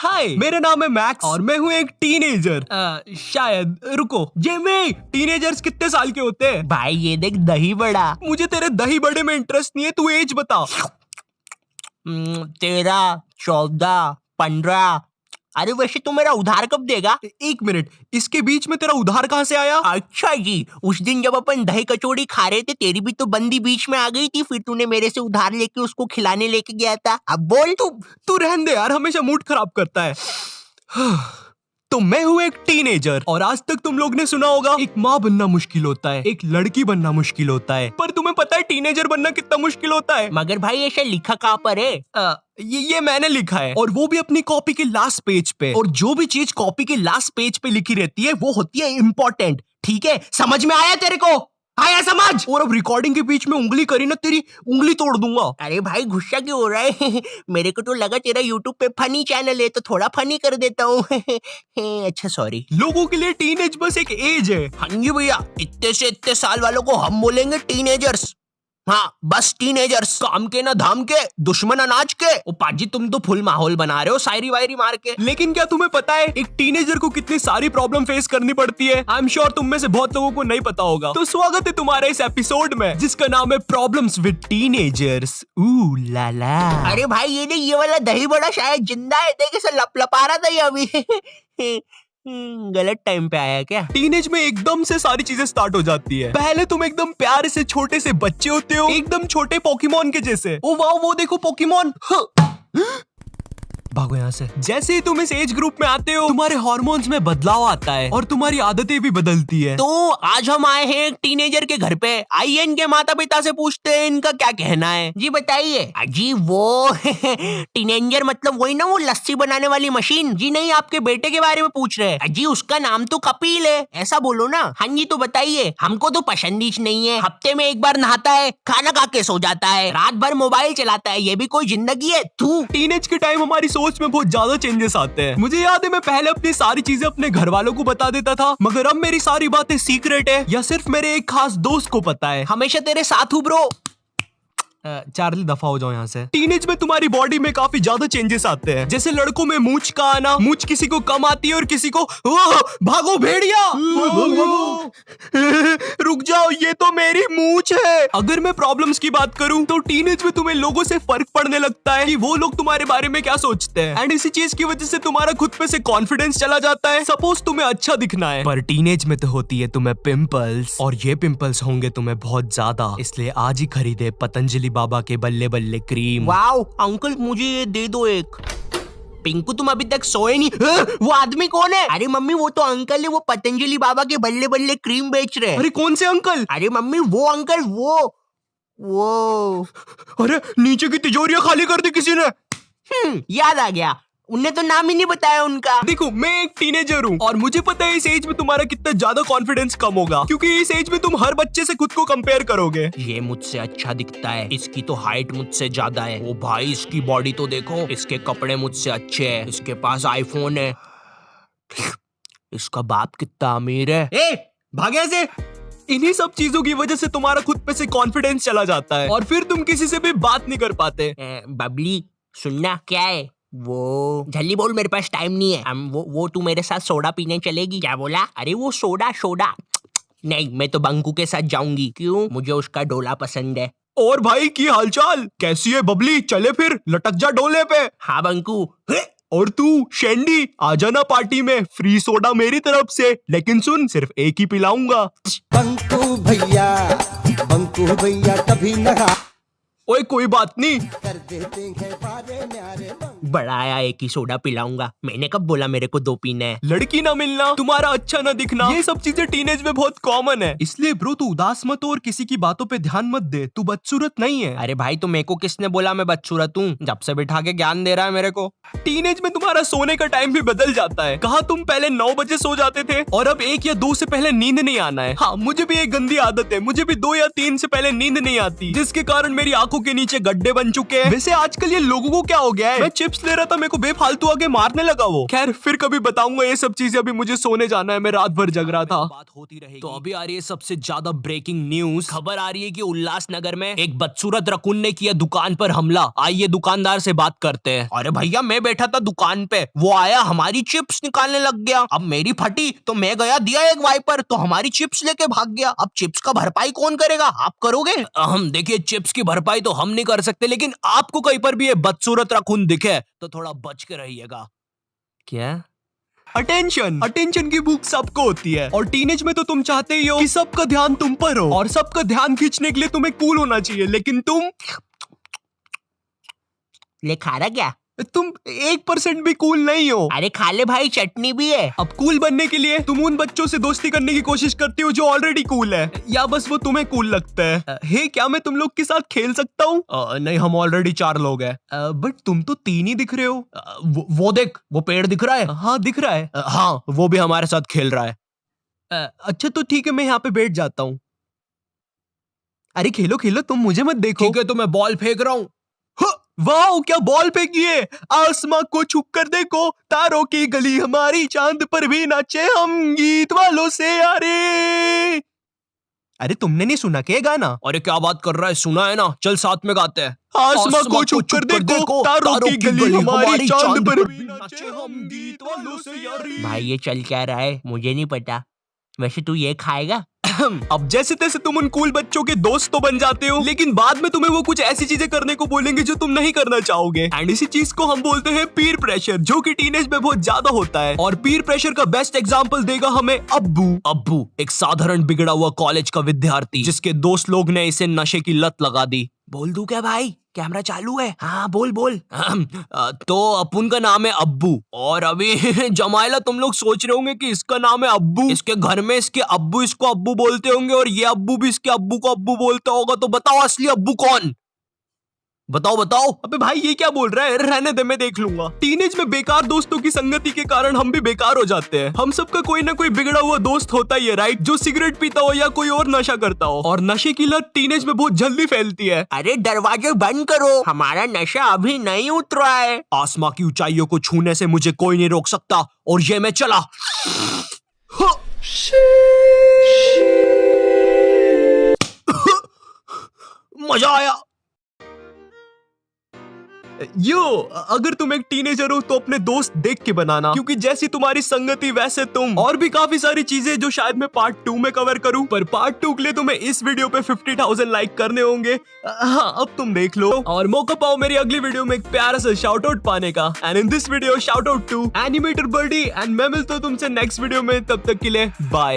हाय, मेरा नाम है मैक्स और मैं हूँ एक टीनेजर। शायद रुको, जिमी, टीनेजर्स कितने साल के होते हैं? भाई ये देख दही बड़ा। मुझे तेरे दही बड़े में इंटरेस्ट नहीं है, तू एज बता। 13, 14, 15। अरे वैसे तू मेरा उधार कब देगा? एक मिनट, इसके बीच में तेरा उधार कहाँ से आया? अच्छा जी, उस दिन जब अपन दही कचौड़ी खा रहे थे, तेरी भी तो बंदी बीच में आ गई थी, फिर तूने मेरे से उधार लेके उसको खिलाने लेके गया था। अब बोल। तू रहने दे यार, हमेशा मूड खराब करता है। तो मैं हूँ एक टीनेजर और आज तक तुम लोग ने सुना होगा एक माँ बनना मुश्किल होता है, एक लड़की बनना मुश्किल होता है, पर तुम्हें पता है टीनेजर बनना कितना मुश्किल होता है? मगर भाई ऐसा लिखा कहाँ पर है? ये मैंने लिखा है, और वो भी अपनी कॉपी के लास्ट पेज पे। और जो भी चीज कॉपी के लास्ट पेज पे लिखी रहती है वो होती है इम्पोर्टेंट। ठीक है, समझ में आया तेरे को? आया समझ? और अब रिकॉर्डिंग के बीच में उंगली करी ना, तेरी उंगली तोड़ दूंगा। अरे भाई गुस्सा क्यों हो रहा है? मेरे को तो लगा तेरा यूट्यूब पे फनी चैनल है तो थोड़ा फनी कर देता हूँ। अच्छा सॉरी। लोगों के लिए टीनेज बस एक एज है। हाँ जी भैया, इतने से इतने साल वालों को हम बोलेंगे टीनेजर्स। हाँ बस टीनेजर्स, काम के ना धाम के, दुश्मन अनाज के। ओ पाजी तुम तो फुल माहौल बना रहे हो शायरी वायरी मार के। लेकिन क्या तुम्हें पता है एक टीनेजर को कितनी सारी प्रॉब्लम फेस करनी पड़ती है? आई एम श्योर तुम में से बहुत लोगों को नहीं पता होगा। तो स्वागत है तुम्हारे इस एपिसोड में जिसका नाम है प्रॉब्लम्स विद टीनेजर्स। ऊ ला ला। अरे भाई ये वाला दही बड़ा शायद जिंदा है, देख ऐसा लपलपा रहा था ये अभी। गलत टाइम पे आया क्या? टीनेज में एकदम से सारी चीजें स्टार्ट हो जाती है। पहले तुम एकदम प्यारे से छोटे से बच्चे होते हो, एकदम छोटे पोकेमॉन के जैसे। ओ वाह, वो देखो पोकेमॉन। भागो यहाँ से। जैसे ही तुम इस एज ग्रुप में आते हो तुम्हारे हार्मोन्स में बदलाव आता है और तुम्हारी आदतें भी बदलती है। तो आज हम आए हैं एक टीनेजर के घर पे। आइए इनके माता पिता से पूछते हैं इनका क्या कहना है। जी बताइए। जी वो टीनेजर मतलब वही ना, वो लस्सी बनाने वाली मशीन? जी नहीं, आपके बेटे के बारे में पूछ रहे हैं। जी उसका नाम तो कपिल है, ऐसा बोलो ना। हाँ जी तो बताइए। हमको तो पसंद ही नहीं है, हफ्ते में एक बार नहाता है, खाना खा के सो जाता है, रात भर मोबाइल चलाता है, ये भी कोई जिंदगी है? तू। टीनेज के टाइम हमारी सोच में बहुत ज्यादा चेंजेस आते हैं। मुझे याद है मैं पहले अपनी सारी चीजें अपने घर वालों को बता देता था, मगर अब मेरी सारी बातें सीक्रेट है या सिर्फ मेरे एक खास दोस्त को पता है। हमेशा तेरे साथ हूँ ब्रो। चार्ली दफा हो जाओ यहाँ से। टीनेज में तुम्हारी बॉडी में काफी ज्यादा चेंजेस आते हैं, जैसे लड़कों में मूंछ का आना। मूंछ किसी को कम आती है और किसी को भागो भेड़िया। रुक जाओ, ये तो मेरी मूंछ है। अगर मैं प्रॉब्लम्स की बात करूं तो टीनेज में तुम्हें लोगों से फर्क पड़ने लगता है कि वो लोग तुम्हारे बारे में क्या सोचते हैं, एंड इसी चीज की वजह से तुम्हारा खुद पे से कॉन्फिडेंस चला जाता है। सपोज तुम्हें अच्छा दिखना है, पर टीनेज में तो होती है तुम्हें पिंपल्स, और ये पिंपल्स होंगे तुम्हें बहुत ज्यादा। इसलिए आज ही खरीदे पतंजलि बाबा के बल्ले बल्ले क्रीम। वाओ अंकल, मुझे ये दे दो एक। पिंकू तुम अभी तक सोए नहीं? वो आदमी कौन है? अरे मम्मी वो तो अंकल है, वो पतंजलि बाबा के बल्ले बल्ले क्रीम बेच रहे हैं। अरे कौन से अंकल? अरे मम्मी वो अंकल, वो। अरे नीचे की तिजोरियां खाली कर दी किसी ने। याद आ गया, उन्हें तो नाम ही नहीं बताया उनका। देखो मैं एक टीनेजर हूँ और मुझे पता है इस एज में तुम्हारा कितना ज्यादा कॉन्फिडेंस कम होगा, क्योंकि इस एज में तुम हर बच्चे से खुद को कंपेयर करोगे। ये मुझसे अच्छा दिखता है, इसकी तो हाइट मुझसे ज्यादा है। ओ भाई इसकी बॉडी तो देखो, इसके कपड़े मुझसे अच्छे हैं, इसके पास आईफोन है, इसका बाप कितना अमीर है। भागे से। इन्हीं सब चीजों की वजह से तुम्हारा खुद पे से कॉन्फिडेंस चला जाता है और फिर तुम किसी से भी बात नहीं कर पाते। बबली सुनना, क्या है वो? जल्दी बोल, मेरे पास टाइम नहीं है। वो तू मेरे साथ सोडा पीने चलेगी? क्या बोला? अरे वो सोडा नहीं, मैं तो बंकू के साथ जाऊंगी। क्यों? मुझे उसका डोला पसंद है। और भाई की हालचाल कैसी है बबली? चले फिर, लटक जा डोले पे। हाँ बंकू। और तू शेंडी आ जाना पार्टी में, फ्री सोडा मेरी तरफ से, लेकिन सुन सिर्फ एक ही पिलाऊंगा। बंकू भैया कभी न। ओए कोई बात नहीं, कर देते हैं बारे न्यारे। बड़ा आया, एक ही सोडा पिलाऊंगा। मैंने कब बोला मेरे को 2 पीने हैं? लड़की ना मिलना, तुम्हारा अच्छा ना दिखना, ये सब चीजें टीनेज में बहुत कॉमन है। इसलिए ब्रो तू उदास मत हो और किसी की बातों पे ध्यान मत दे, तू बदसूरत नहीं है। अरे भाई तो मेरे को किसने बोला मैं बदसूरत हूँ? जब से बिठा के ज्ञान दे रहा है मेरे को। टीनेज में तुम्हारा सोने का टाइम भी बदल जाता है। कहा तुम पहले 9 बजे सो जाते थे और अब 1 या 2 से पहले नींद नहीं आना है। हाँ मुझे भी एक गंदी आदत है, मुझे भी 2 या 3 से पहले नींद नहीं आती, जिसके कारण मेरी आंखों आंखों के नीचे गड्ढे बन चुके हैं। वैसे आजकल ये लोगों को क्या हो गया है, मैं चिप्स ले रहा था, मेरे को बेफालतू आके मारने लगा वो। खैर फिर कभी बताऊंगा ये सब चीजें, अभी मुझे सोने जाना है, मैं रात भर जग रहा था। बात होती रहेगी। तो अभी आ रही है सबसे ज्यादा ब्रेकिंग न्यूज। खबर आ रही है कि उल्लासनगर में एक बदसूरत रकुन ने किया दुकान पर हमला। आइए दुकानदार से बात करते हैं। अरे भैया मैं बैठा था दुकान पे, वो आया हमारी चिप्स निकालने लग गया। अब मेरी फटी तो मैं गया दिया एक वाइपर, तो हमारी चिप्स लेके भाग गया। अब चिप्स का भरपाई कौन करेगा, आप करोगे? हम देखिए चिप्स की भरपाई तो हम नहीं कर सकते, लेकिन आपको कहीं पर भी ये बदसूरत रकुन दिखे तो थोड़ा बच के रहिएगा। क्या? अटेंशन, अटेंशन की भूख सबको होती है, और टीनेज में तो तुम चाहते ही हो कि सबका ध्यान तुम पर हो, और सबका ध्यान खींचने के लिए तुम्हें कूल होना चाहिए, लेकिन तुम ले खा रहा क्या? 1% भी कूल नहीं हो। अरे खा ले भाई, चटनी भी है। अब कूल बनने के लिए तुम उन बच्चों से दोस्ती करने की कोशिश करते हो जो ऑलरेडी कूल है, या बस वो तुम्हें कूल लगता है। हे क्या मैं तुम लोग के साथ खेल सकता हूँ? नहीं, हम ऑलरेडी 4 लोग हैं। बट तुम तो 3 ही दिख रहे हो। वो देख, वो पेड़ दिख रहा है। हाँ दिख रहा है। हाँ वो भी हमारे साथ खेल रहा है। अच्छा तो ठीक है, मैं यहाँ पे बैठ जाता हूँ। अरे खेलो खेलो, तुम मुझे मत देखो। ठीक है तो मैं बॉल फेंक रहा हूँ। वाह क्या बॉल फेंकी है, आसमां को छुप कर देखो, तारों की गली हमारी, चांद पर भी नाचे हम गीत वालों से यारे। अरे तुमने नहीं सुना क्या गाना? अरे क्या बात कर रहा है, सुना है ना, चल साथ में गाते हैं। आसमां को छुप कर देखो, तारों की गली हमारी, चांद पर भी नाचे हम गीत वालों से यारे। भाई ये चल क्या रहा है मुझे नहीं पता, वैसे तू ये खाएगा? अब जैसे तैसे तुम उन कूल बच्चों के दोस्त तो बन जाते हो, लेकिन बाद में तुम्हें वो कुछ ऐसी चीजें करने को बोलेंगे जो तुम नहीं करना चाहोगे। एंड इसी चीज को हम बोलते हैं पीर प्रेशर, जो कि टीनेज में बहुत ज्यादा होता है। और पीर प्रेशर का बेस्ट एग्जांपल देगा हमें अब्बू। अब्बू एक साधारण बिगड़ा हुआ कॉलेज का विद्यार्थी, जिसके दोस्त लोग ने इसे नशे की लत लगा दी। बोल दूं क्या भाई, कैमरा चालू है? हाँ बोल बोल। तो अपुन का नाम है अब्बू, और अभी जमाइला तुम लोग सोच रहे होंगे कि इसका नाम है अब्बू, इसके घर में इसके अब्बू इसको अब्बू बोलते होंगे, और ये अब्बू भी इसके अब्बू को अब्बू बोलता होगा। तो बताओ असली अब्बू कौन? बताओ बताओ। अबे भाई ये क्या बोल रहा है, रहने दे मैं देख लूंगा। टीनेज में बेकार दोस्तों की संगति के कारण हम भी बेकार हो जाते हैं। हम सबका कोई ना कोई बिगड़ा हुआ दोस्त होता ही है, राइट, जो सिगरेट पीता हो या कोई और नशा करता हो, और नशे की लत टीनेज में बहुत जल्दी फैलती है। अरे दरवाजे बंद करो, हमारा नशा अभी नहीं उतरा है। आसमां की ऊंचाइयों को छूने से मुझे कोई नहीं रोक सकता, और ये मैं चला। मजा आया। यो, अगर तुम एक टीनेजर हो तो अपने दोस्त देख के बनाना, क्योंकि जैसी तुम्हारी संगति वैसे तुम। और भी काफी सारी चीजें जो शायद मैं पार्ट 2 में कवर करूं, पर पार्ट 2 के लिए तुम्हें इस वीडियो पे 50,000 लाइक करने होंगे। हाँ अब तुम देख लो, और मौका पाओ मेरी अगली वीडियो में एक प्यारा सा शाउट आउट पाने का। And in this video shout out to animator Birdy, and मैं मिलता हूं तुमसे नेक्स्ट वीडियो में, तब तक के लिए बाय।